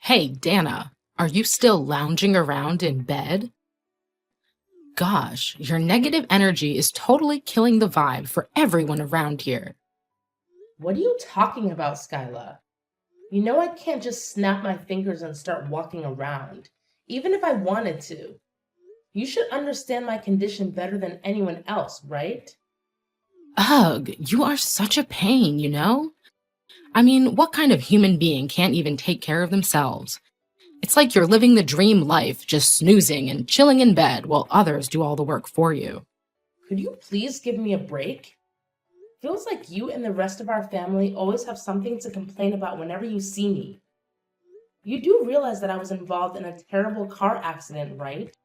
Hey, Dana, are you still lounging around in bed? Gosh, your negative energy is totally killing the vibe for everyone around here. What are you talking about, Skyla? You know I can't just snap my fingers and start walking around, even if I wanted to. You should understand my condition better than anyone else, right? Ugh, you are such a pain, you know? I mean, what kind of human being can't even take care of themselves? It's like you're living the dream life, just snoozing and chilling in bed while others do all the work for you. Could you please give me a break? Feels like you and the rest of our family always have something to complain about whenever you see me. You do realize that I was involved in a terrible car accident, right?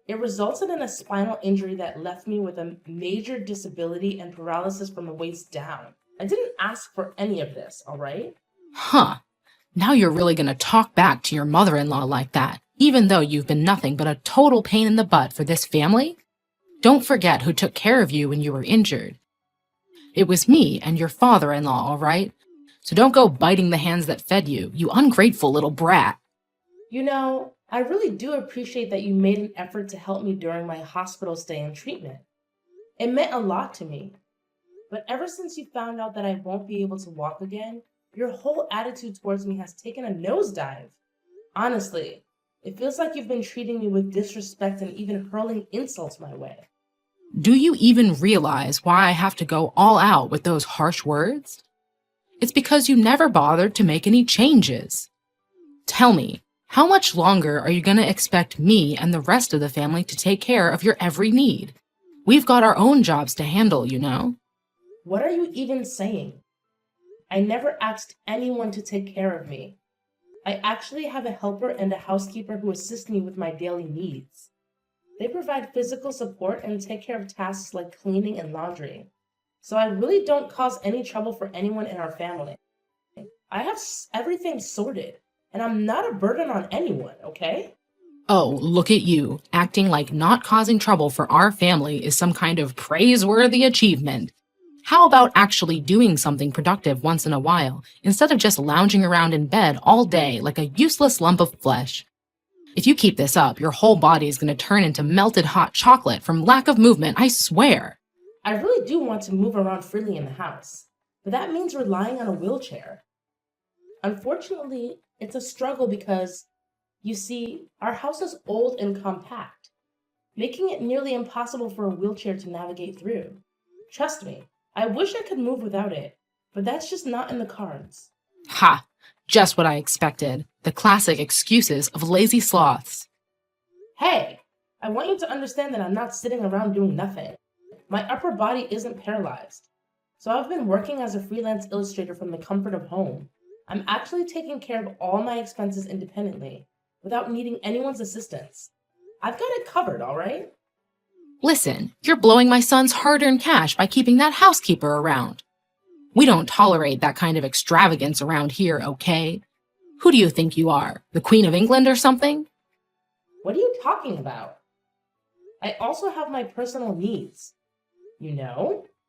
It resulted in a spinal injury that left me with a major disability and paralysis from the waist down. I didn't ask for any of this, all right? Huh, now you're really gonna talk back to your mother-in-law like that, even though you've been nothing but a total pain in the butt for this family? Don't forget who took care of you when you were injured. It was me and your father-in-law, all right? So don't go biting the hands that fed you, you ungrateful little brat. I really do appreciate that you made an effort to help me during my hospital stay and treatment. It meant a lot to me. But ever since you found out that I won't be able to walk again, your whole attitude towards me has taken a nosedive. Honestly, it feels like you've been treating me with disrespect and even hurling insults my way. Do you even realize why I have to go all out with those harsh words? It's because you never bothered to make any changes. Tell me, how much longer are you going to expect me and the rest of the family to take care of your every need? We've got our own jobs to handle, you know? What are you even saying? I never asked anyone to take care of me. I actually have a helper and a housekeeper who assist me with my daily needs. They provide physical support and take care of tasks like cleaning and laundry. So I really don't cause any trouble for anyone in our family. I have everything sorted, and I'm not a burden on anyone, okay? Oh, look at you, acting like not causing trouble for our family is some kind of praiseworthy achievement. How about actually doing something productive once in a while, instead of just lounging around in bed all day like a useless lump of flesh? If you keep this up, your whole body is going to turn into melted hot chocolate from lack of movement, I swear. I really do want to move around freely in the house, but that means relying on a wheelchair. Unfortunately, it's a struggle because, you see, our house is old and compact, making it nearly impossible for a wheelchair to navigate through. Trust me, I wish I could move without it, but that's just not in the cards. Ha! Just what I expected. The classic excuses of lazy sloths. Hey, I want you to understand that I'm not sitting around doing nothing. My upper body isn't paralyzed. So I've been working as a freelance illustrator from the comfort of home. I'm actually taking care of all my expenses independently, without needing anyone's assistance. I've got it covered, all right? Listen, you're blowing my son's hard-earned cash by keeping that housekeeper around. We don't tolerate that kind of extravagance around here, okay? Who do you think you are, the Queen of England or something? What are you talking about? I also have my personal needs.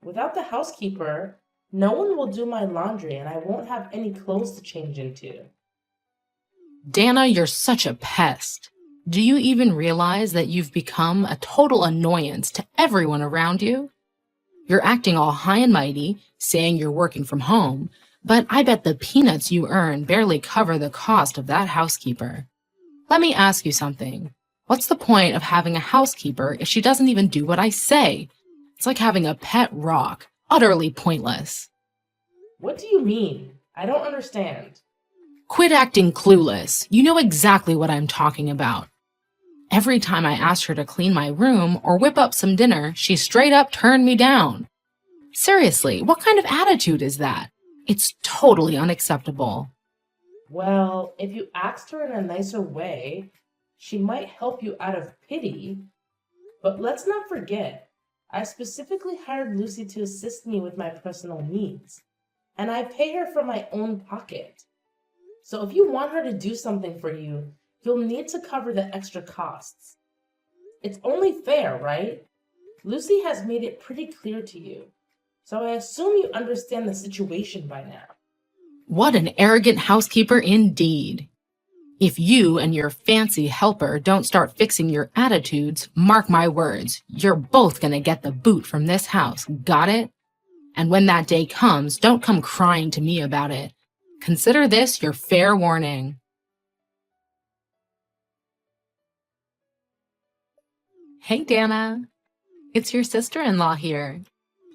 Without the housekeeper, no one will do my laundry and I won't have any clothes to change into. Dana, you're such a pest. Do you even realize that you've become a total annoyance to everyone around you? You're acting all high and mighty, saying you're working from home, but I bet the peanuts you earn barely cover the cost of that housekeeper. Let me ask you something. What's the point of having a housekeeper if she doesn't even do what I say? It's like having a pet rock, utterly pointless. What do you mean? I don't understand. Quit acting clueless. You know exactly what I'm talking about. Every time I asked her to clean my room or whip up some dinner, she straight up turned me down. Seriously, what kind of attitude is that? It's totally unacceptable. Well, if you asked her in a nicer way, she might help you out of pity. But let's not forget, I specifically hired Lucy to assist me with my personal needs, and I pay her from my own pocket. So if you want her to do something for you, you'll need to cover the extra costs. It's only fair, right? Lucy has made it pretty clear to you, so I assume you understand the situation by now. What an arrogant housekeeper indeed. If you and your fancy helper don't start fixing your attitudes, mark my words, you're both gonna get the boot from this house. Got it? And when that day comes, don't come crying to me about it. Consider this your fair warning. Hey, Dana. It's your sister-in-law here.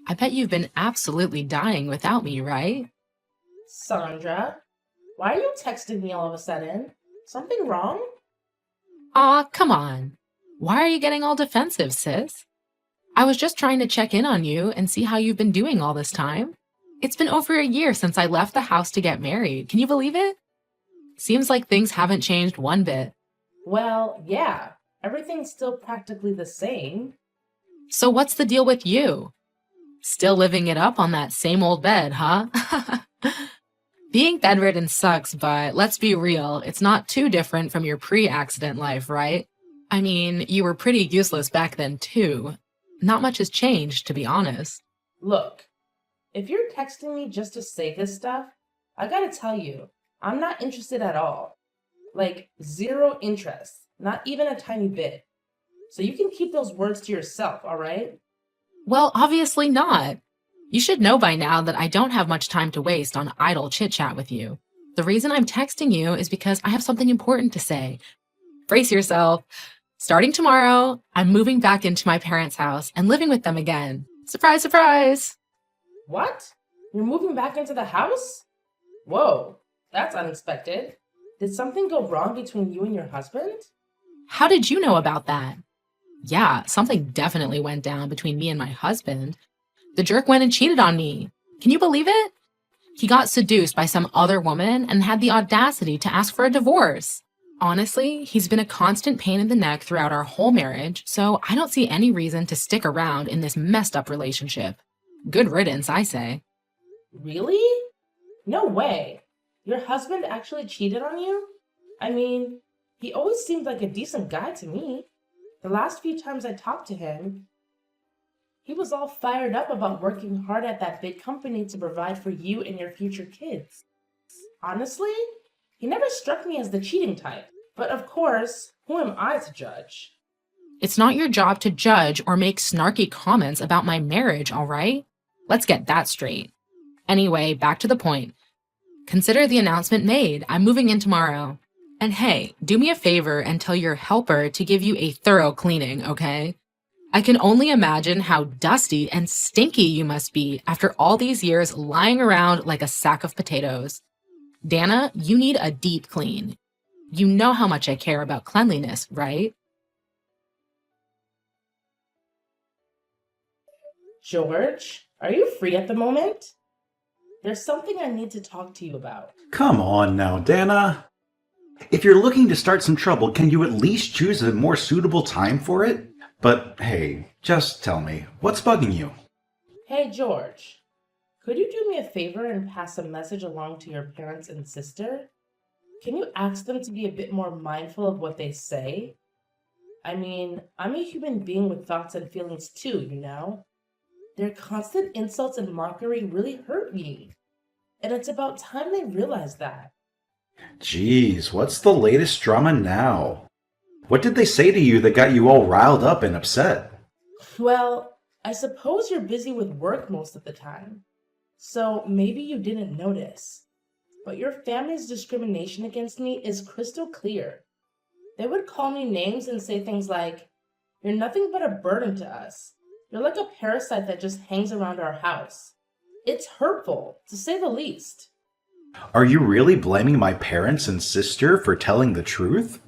I bet you've been absolutely dying without me, right? Sandra, why are you texting me all of a sudden? Something wrong? Aw, come on. Why are you getting all defensive, sis? I was just trying to check in on you and see how you've been doing all this time. It's been over a year since I left the house to get married. Can you believe it? Seems like things haven't changed one bit. Well, yeah, everything's still practically the same. So what's the deal with you? Still living it up on that same old bed, huh? Being bedridden sucks, but let's be real, it's not too different from your pre-accident life, right? I mean, you were pretty useless back then too. Not much has changed, to be honest. Look, if you're texting me just to say this stuff, I gotta tell you, I'm not interested at all. Like, zero interest, not even a tiny bit. So you can keep those words to yourself, alright? Well, obviously not. You should know by now that I don't have much time to waste on idle chit-chat with you. The reason I'm texting you is because I have something important to say. Brace yourself. Starting tomorrow, I'm moving back into my parents' house and living with them again. Surprise, surprise! What? You're moving back into the house? Whoa, that's unexpected. Did something go wrong between you and your husband? How did you know about that? Yeah, something definitely went down between me and my husband. The jerk went and cheated on me. Can you believe it? He got seduced by some other woman and had the audacity to ask for a divorce. Honestly, he's been a constant pain in the neck throughout our whole marriage, so I don't see any reason to stick around in this messed up relationship. Good riddance, I say. Really? No way. Your husband actually cheated on you? I mean, he always seemed like a decent guy to me. The last few times I talked to him, he was all fired up about working hard at that big company to provide for you and your future kids. Honestly, he never struck me as the cheating type. But of course, who am I to judge? It's not your job to judge or make snarky comments about my marriage, all right? Let's get that straight. Anyway, back to the point. Consider the announcement made. I'm moving in tomorrow. And hey, do me a favor and tell your helper to give you a thorough cleaning, okay? I can only imagine how dusty and stinky you must be after all these years lying around like a sack of potatoes. Dana, you need a deep clean. You know how much I care about cleanliness, right? George, are you free at the moment? There's something I need to talk to you about. Come on now, Dana. If you're looking to start some trouble, can you at least choose a more suitable time for it? But hey, just tell me, what's bugging you? Hey, George, could you do me a favor and pass a message along to your parents and sister? Can you ask them to be a bit more mindful of what they say? I mean, I'm a human being with thoughts and feelings too, you know? Their constant insults and mockery really hurt me. And it's about time they realize that. Geez, what's the latest drama now? What did they say to you that got you all riled up and upset? Well, I suppose you're busy with work most of the time. So maybe you didn't notice. But your family's discrimination against me is crystal clear. They would call me names and say things like, "You're nothing but a burden to us. You're like a parasite that just hangs around our house." It's hurtful, to say the least. Are you really blaming my parents and sister for telling the truth?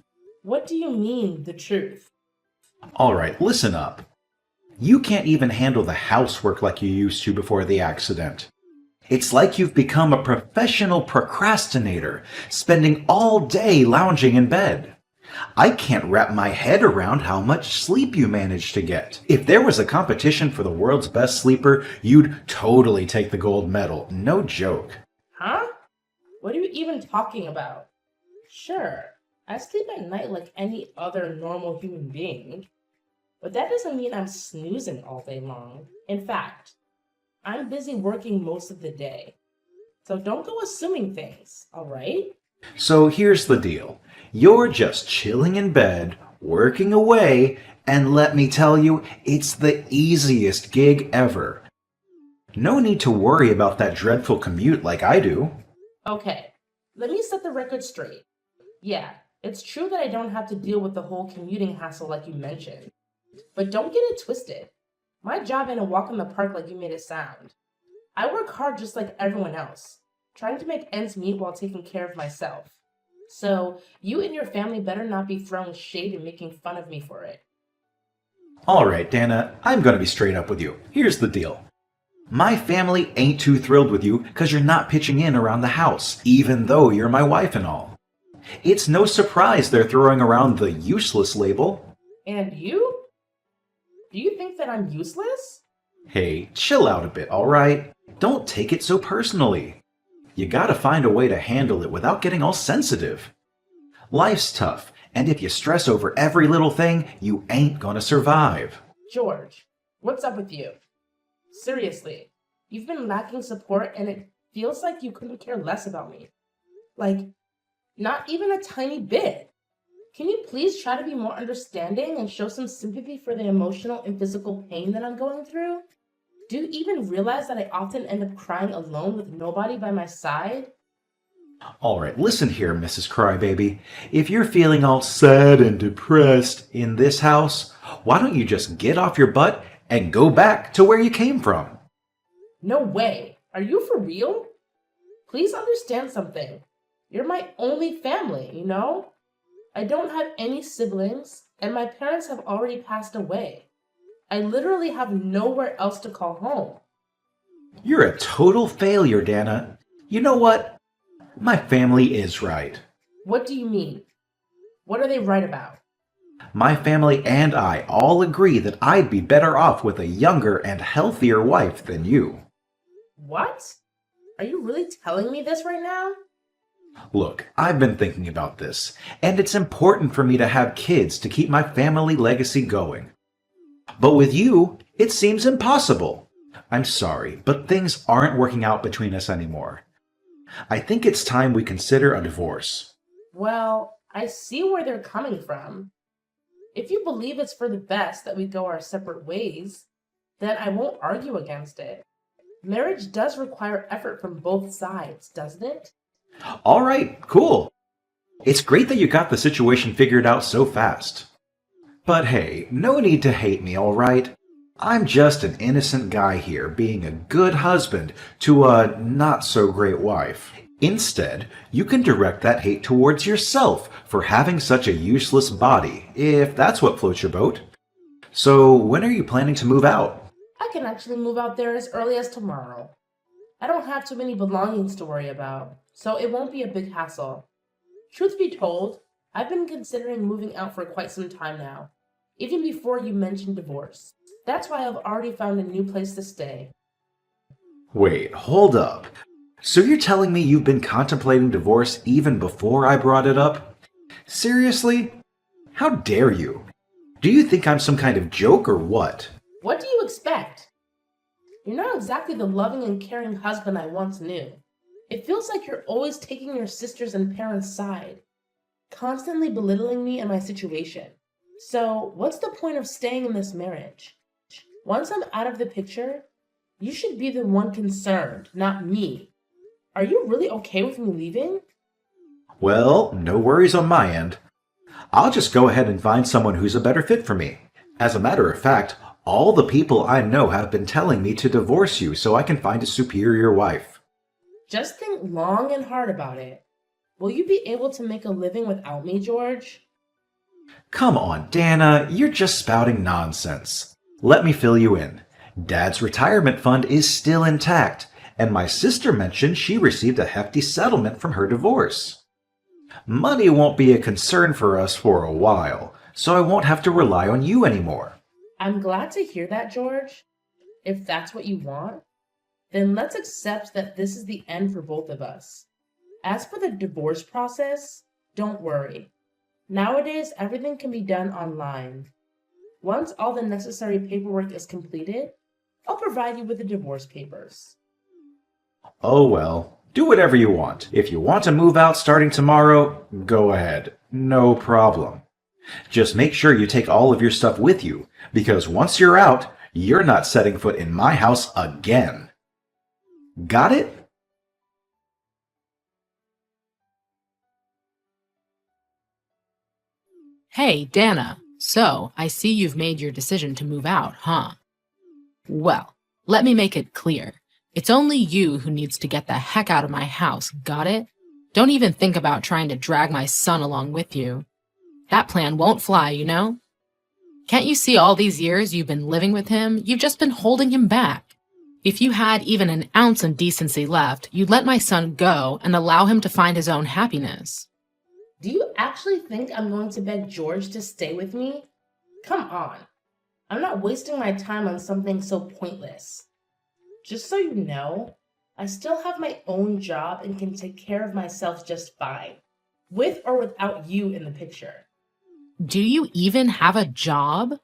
What do you mean, the truth? Alright, listen up. You can't even handle the housework like you used to before the accident. It's like you've become a professional procrastinator, spending all day lounging in bed. I can't wrap my head around how much sleep you manage to get. If there was a competition for the world's best sleeper, you'd totally take the gold medal. No joke. Huh? What are you even talking about? Sure, I sleep at night like any other normal human being. But that doesn't mean I'm snoozing all day long. In fact, I'm busy working most of the day. So don't go assuming things, alright? So here's the deal. You're just chilling in bed, working away, and let me tell you, it's the easiest gig ever. No need to worry about that dreadful commute like I do. Okay, let me set the record straight. Yeah, it's true that I don't have to deal with the whole commuting hassle like you mentioned. But don't get it twisted. My job ain't a walk in the park like you made it sound. I work hard just like everyone else, trying to make ends meet while taking care of myself. So, you and your family better not be throwing shade and making fun of me for it. All right, Dana, I'm going to be straight up with you. Here's the deal. My family ain't too thrilled with you because you're not pitching in around the house, even though you're my wife and all. It's no surprise they're throwing around the useless label. And you? Do you think that I'm useless? Hey, chill out a bit, all right? Don't take it so personally. You gotta find a way to handle it without getting all sensitive. Life's tough, and if you stress over every little thing, you ain't gonna survive. George, what's up with you? Seriously, you've been lacking support and it feels like you couldn't care less about me. Like, not even a tiny bit. Can you please try to be more understanding and show some sympathy for the emotional and physical pain that I'm going through? Do you even realize that I often end up crying alone with nobody by my side? All right, listen here, Mrs. Crybaby. If you're feeling all sad and depressed in this house, why don't you just get off your butt and go back to where you came from? No way. Are you for real? Please understand something. You're my only family, you know? I don't have any siblings, and my parents have already passed away. I literally have nowhere else to call home. You're a total failure, Dana. You know what? My family is right. What do you mean? What are they right about? My family and I all agree that I'd be better off with a younger and healthier wife than you. What? Are you really telling me this right now? Look, I've been thinking about this, and it's important for me to have kids to keep my family legacy going. But with you, it seems impossible. I'm sorry, but things aren't working out between us anymore. I think it's time we consider a divorce. Well, I see where they're coming from. If you believe it's for the best that we go our separate ways, then I won't argue against it. Marriage does require effort from both sides, doesn't it? All right, cool. It's great that you got the situation figured out so fast. But hey, no need to hate me, all right? I'm just an innocent guy here being a good husband to a not-so-great wife. Instead, you can direct that hate towards yourself for having such a useless body, if that's what floats your boat. So, when are you planning to move out? I can actually move out there as early as tomorrow. I don't have too many belongings to worry about, so it won't be a big hassle. Truth be told, I've been considering moving out for quite some time now, even before you mentioned divorce. That's why I've already found a new place to stay. Wait, hold up. So you're telling me you've been contemplating divorce even before I brought it up? Seriously? How dare you? Do you think I'm some kind of joke or what? What do you expect? You're not exactly the loving and caring husband I once knew. It feels like you're always taking your sisters and parents' side, constantly belittling me and my situation. So, what's the point of staying in this marriage? Once I'm out of the picture, you should be the one concerned, not me. Are you really okay with me leaving? Well, no worries on my end. I'll just go ahead and find someone who's a better fit for me. As a matter of fact, all the people I know have been telling me to divorce you so I can find a superior wife. Just think long and hard about it. Will you be able to make a living without me, George? Come on, Dana, you're just spouting nonsense. Let me fill you in. Dad's retirement fund is still intact, and my sister mentioned she received a hefty settlement from her divorce. Money won't be a concern for us for a while, so I won't have to rely on you anymore. I'm glad to hear that, George. If that's what you want, then let's accept that this is the end for both of us. As for the divorce process, don't worry. Nowadays, everything can be done online. Once all the necessary paperwork is completed, I'll provide you with the divorce papers. Oh well, Do whatever you want. If you want to move out starting tomorrow, go ahead. No problem. Just make sure you take all of your stuff with you, because once you're out, you're not setting foot in my house again. Got it? Hey, Dana. So, I see you've made your decision to move out, huh? Well, let me make it clear. It's only you who needs to get the heck out of my house, got it? Don't even think about trying to drag my son along with you. That plan won't fly, you know? Can't you see all these years you've been living with him? You've just been holding him back. If you had even an ounce of decency left, you'd let my son go and allow him to find his own happiness. Do you actually think I'm going to beg George to stay with me? Come on. I'm not wasting my time on something so pointless. Just so you know, I still have my own job and can take care of myself just fine, with or without you in the picture. Do you even have a job?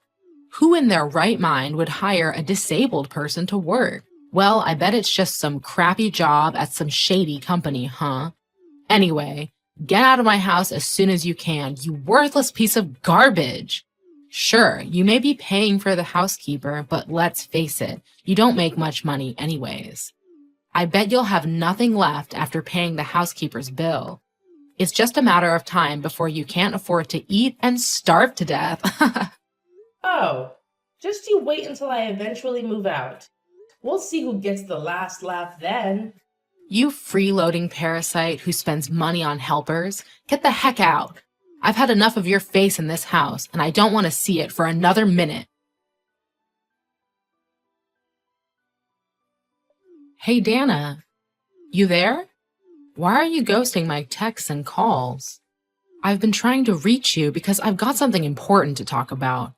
Who in their right mind would hire a disabled person to work? Well, I bet it's just some crappy job at some shady company, huh? Anyway, get out of my house as soon as you can, you worthless piece of garbage. Sure, you may be paying for the housekeeper, but let's face it, you don't make much money anyways. I bet you'll have nothing left after paying the housekeeper's bill. It's just a matter of time before you can't afford to eat and starve to death. Oh, just you wait until I eventually move out. We'll see who gets the last laugh then. You freeloading parasite who spends money on helpers, get the heck out. I've had enough of your face in this house, and I don't want to see it for another minute. Hey, Dana. You there? Why are you ghosting my texts and calls? I've been trying to reach you because I've got something important to talk about.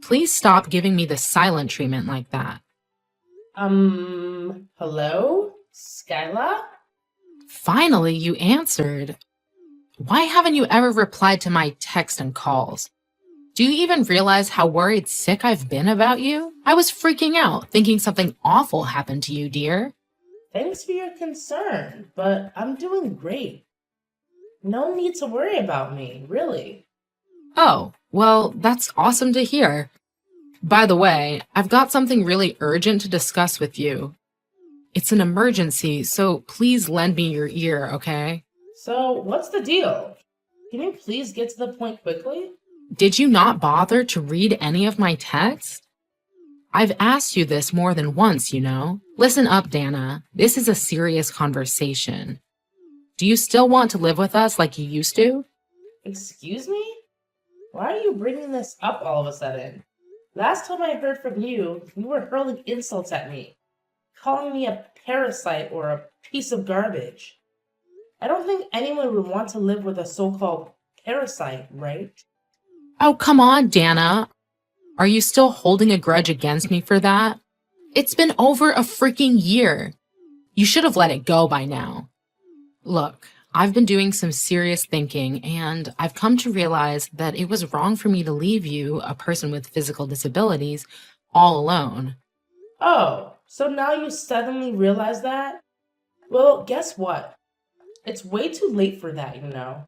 Please stop giving me the silent treatment like that. Hello? Skyla? Finally, you answered. Why haven't you ever replied to my texts and calls? Do you even realize how worried sick I've been about you? I was freaking out, thinking something awful happened to you, dear. Thanks for your concern, but I'm doing great. No need to worry about me, really. Oh, well, that's awesome to hear. By the way, I've got something really urgent to discuss with you. It's an emergency, so please lend me your ear, okay? So, what's the deal? Can you please get to the point quickly? Did you not bother to read any of my texts? I've asked you this more than once, you know. Listen up, Dana. This is a serious conversation. Do you still want to live with us like you used to? Excuse me? Why are you bringing this up all of a sudden? Last time I heard from you, you were hurling insults at me, calling me a parasite or a piece of garbage. I don't think anyone would want to live with a so-called parasite, right? Oh, come on, Dana. Are you still holding a grudge against me for that? It's been over a freaking year. You should have let it go by now. Look, I've been doing some serious thinking, and I've come to realize that it was wrong for me to leave you, a person with physical disabilities, all alone. Oh, so now you suddenly realize that? Well, guess what? It's way too late for that, you know.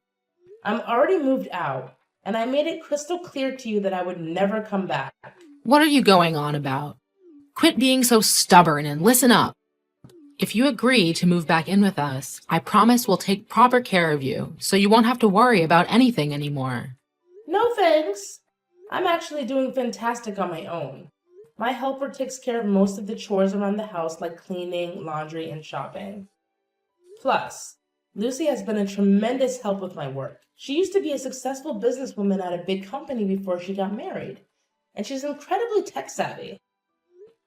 I'm already moved out, and I made it crystal clear to you that I would never come back. What are you going on about? Quit being so stubborn and listen up. If you agree to move back in with us, I promise we'll take proper care of you, so you won't have to worry about anything anymore. No thanks. I'm actually doing fantastic on my own. My helper takes care of most of the chores around the house like cleaning, laundry, and shopping. Plus, Lucy has been a tremendous help with my work. She used to be a successful businesswoman at a big company before she got married, and she's incredibly tech savvy.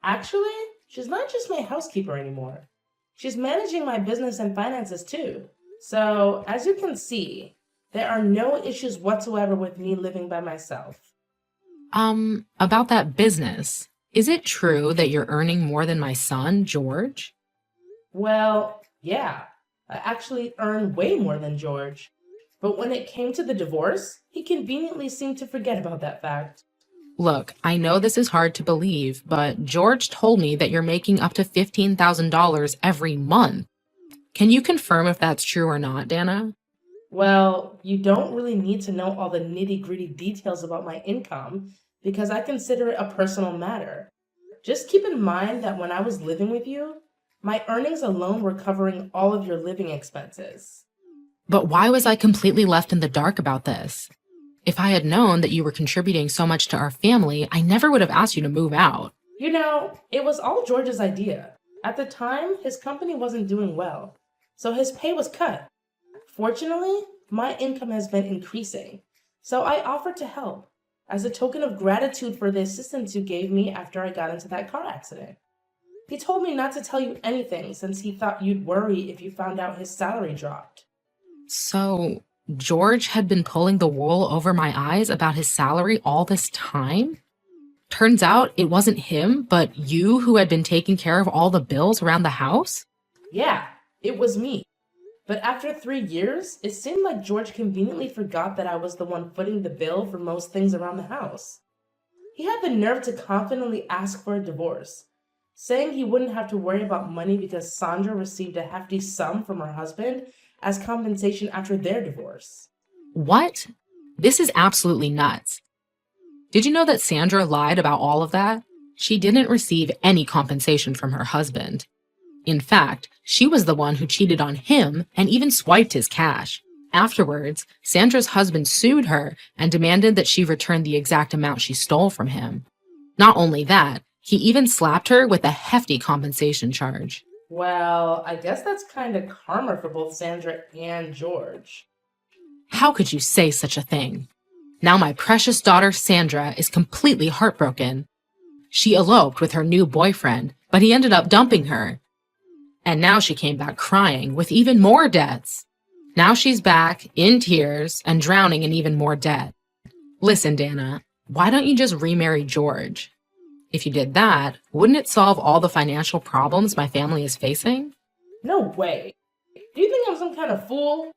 Actually, she's not just my housekeeper anymore. She's managing my business and finances too. So, as you can see, there are no issues whatsoever with me living by myself. About that business, is it true that you're earning more than my son, George? Well, yeah, I actually earn way more than George. But when it came to the divorce, he conveniently seemed to forget about that fact. Look, I know this is hard to believe, but George told me that you're making up to $15,000 every month. Can you confirm if that's true or not, Dana? Well, you don't really need to know all the nitty-gritty details about my income because I consider it a personal matter. Just keep in mind that when I was living with you, my earnings alone were covering all of your living expenses. But why was I completely left in the dark about this? If I had known that you were contributing so much to our family, I never would have asked you to move out. You know, it was all George's idea. At the time, his company wasn't doing well, so his pay was cut. Fortunately, my income has been increasing, so I offered to help as a token of gratitude for the assistance you gave me after I got into that car accident. He told me not to tell you anything since he thought you'd worry if you found out his salary dropped. So, George had been pulling the wool over my eyes about his salary all this time? Turns out it wasn't him, but you who had been taking care of all the bills around the house? Yeah, it was me. But after 3 years, it seemed like George conveniently forgot that I was the one footing the bill for most things around the house. He had the nerve to confidently ask for a divorce, saying he wouldn't have to worry about money because Sandra received a hefty sum from her husband as compensation after their divorce. What? This is absolutely nuts. Did you know that Sandra lied about all of that? She didn't receive any compensation from her husband. In fact, she was the one who cheated on him and even swiped his cash. Afterwards, Sandra's husband sued her and demanded that she return the exact amount she stole from him. Not only that, he even slapped her with a hefty compensation charge. Well, I guess that's kind of karma for both Sandra and George. How could you say such a thing? Now my precious daughter Sandra is completely heartbroken. She eloped with her new boyfriend, but he ended up dumping her. And now she came back crying with even more debts. Now she's back in tears and drowning in even more debt. Listen, Dana, why don't you just remarry George? If you did that, wouldn't it solve all the financial problems my family is facing? No way. Do you think I'm some kind of fool?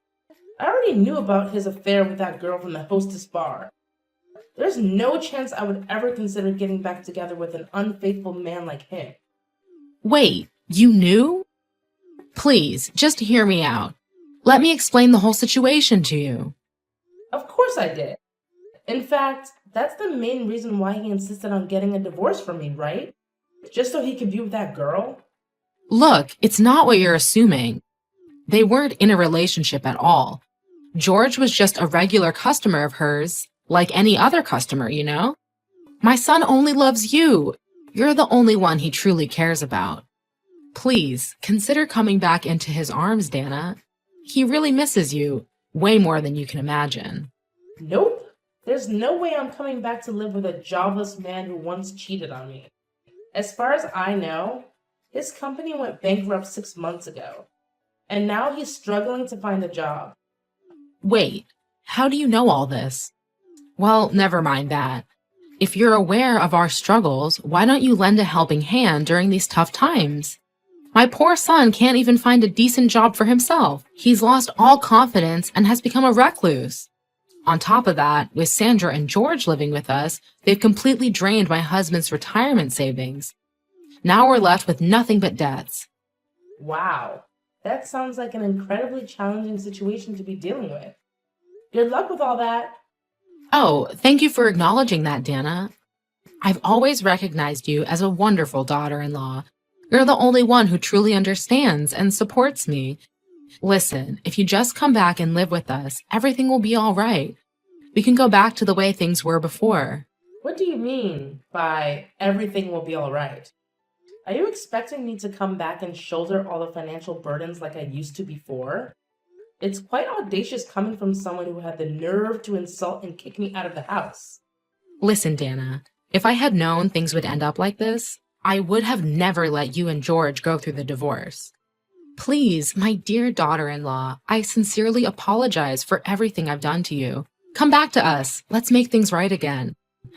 I already knew about his affair with that girl from the hostess bar. There's no chance I would ever consider getting back together with an unfaithful man like him. Wait, you knew? Please, just hear me out. Let me explain the whole situation to you. Of course I did. In fact, that's the main reason why he insisted on getting a divorce from me, right? Just so he could be with that girl? Look, it's not what you're assuming. They weren't in a relationship at all. George was just a regular customer of hers, like any other customer, you know? My son only loves you. You're the only one he truly cares about. Please, consider coming back into his arms, Dana. He really misses you, way more than you can imagine. Nope. There's no way I'm coming back to live with a jobless man who once cheated on me. As far as I know, his company went bankrupt 6 months ago, and now he's struggling to find a job. Wait, how do you know all this? Well, never mind that. If you're aware of our struggles, why don't you lend a helping hand during these tough times? My poor son can't even find a decent job for himself. He's lost all confidence and has become a recluse. On top of that, with Sandra and George living with us, they've completely drained my husband's retirement savings. Now we're left with nothing but debts. Wow, that sounds like an incredibly challenging situation to be dealing with. Good luck with all that. Oh, thank you for acknowledging that, Dana. I've always recognized you as a wonderful daughter-in-law. You're the only one who truly understands and supports me. Listen, if you just come back and live with us, everything will be all right. We can go back to the way things were before. What do you mean by everything will be all right? Are you expecting me to come back and shoulder all the financial burdens like I used to before? It's quite audacious coming from someone who had the nerve to insult and kick me out of the house. Listen, Dana, if I had known things would end up like this, I would have never let you and George go through the divorce. Please, my dear daughter-in-law, I sincerely apologize for everything I've done to you. Come back to us. Let's make things right again.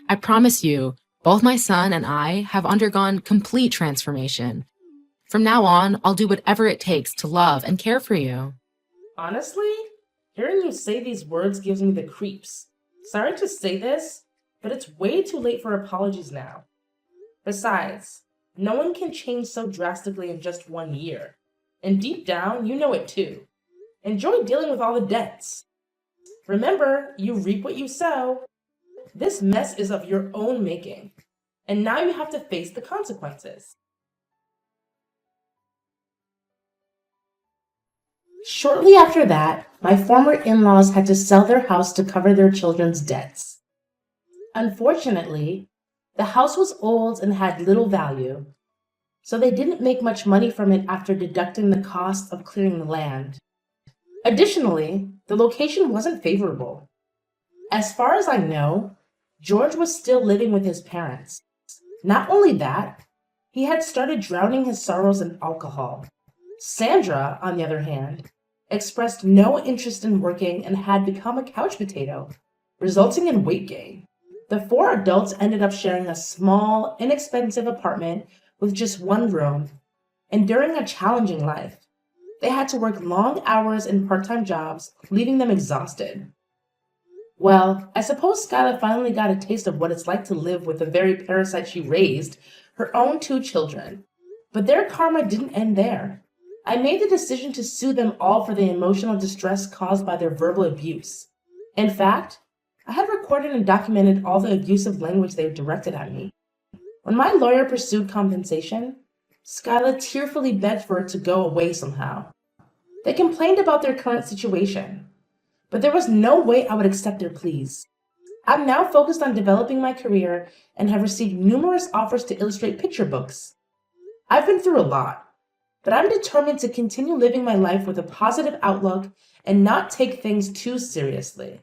I promise you, both my son and I have undergone complete transformation. From now on, I'll do whatever it takes to love and care for you. Honestly, hearing you say these words gives me the creeps. Sorry to say this, but it's way too late for apologies now. Besides, no one can change so drastically in just 1 year. And deep down, you know it too. Enjoy dealing with all the debts. Remember, you reap what you sow. This mess is of your own making, and now you have to face the consequences. Shortly after that, my former in-laws had to sell their house to cover their children's debts. Unfortunately, the house was old and had little value, so they didn't make much money from it after deducting the cost of clearing the land. Additionally, the location wasn't favorable. As far as I know, George was still living with his parents. Not only that, he had started drowning his sorrows in alcohol. Sandra, on the other hand, expressed no interest in working and had become a couch potato, resulting in weight gain. The four adults ended up sharing a small, inexpensive apartment with just one room, and during a challenging life, they had to work long hours in part-time jobs, leaving them exhausted. Well, I suppose Skyla finally got a taste of what it's like to live with the very parasite she raised, her own two children. But their karma didn't end there. I made the decision to sue them all for the emotional distress caused by their verbal abuse. In fact, I had recorded and documented all the abusive language they directed at me. When my lawyer pursued compensation, Skyla tearfully begged for it to go away somehow. They complained about their current situation, but there was no way I would accept their pleas. I'm now focused on developing my career and have received numerous offers to illustrate picture books. I've been through a lot, but I'm determined to continue living my life with a positive outlook and not take things too seriously.